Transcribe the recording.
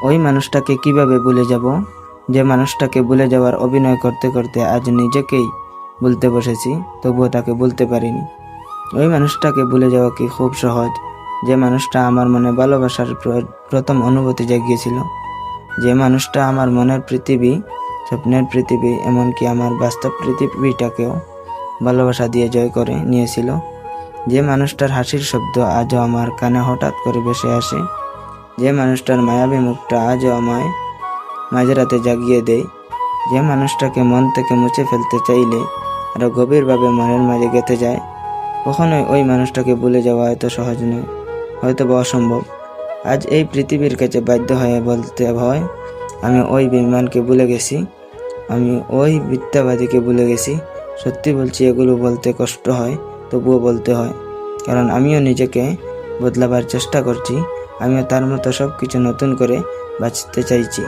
ওই মানুষটাকে কিভাবে ভুলে যাব, যে মানুষটাকে ভুলে যাওয়ার অভিনয় করতে করতে আজ নিজেকেই ভুলতে বসেছি, তবুও তাকে ভুলতে পারিনি। ওই মানুষটাকে ভুলে যাওয়া কি খুব সহজ? যে মানুষটা আমার মনে ভালোবাসার প্রথম অনুভূতি জাগিয়েছিল, যে মানুষটা আমার মনের পৃথিবী, স্বপ্নের পৃথিবী, এমনকি আমার বাস্তব পৃথিবীটাকেও ভালোবাসা দিয়ে জয় করে নিয়েছিল, যে মানুষটার হাসির শব্দ আজও আমার কানে হঠাৎ করে ভেসে আসে, যে মানুষটার মায়াবী মুখটা আজও আমায় মাঝরাতে জাগিয়ে দেয়, যে মানুষটাকে মন থেকে মুছে ফেলতে চাইলে আরও গভীরভাবে মনের মাঝে গেঁথে যায়, কখনোই ওই মানুষটাকে ভুলে যাওয়া এত সহজ নয়, হয়তো বা অসম্ভব। আজ এই পৃথিবীর কাছে বাধ্য হয়ে বলতে হয়, আমি ওই বেঈমানকে ভুলে গেছি, আমি ওই মিথ্যাবাদীকে ভুলে গেছি। সত্যি বলছি, এগুলো বলতে কষ্ট হয়, তবুও বলতে হয়, কারণ আমিও নিজেকে বদলাবার চেষ্টা করছি। আমিও তার মতো সব কিছু নতুন করে বাঁচতে চাইছি।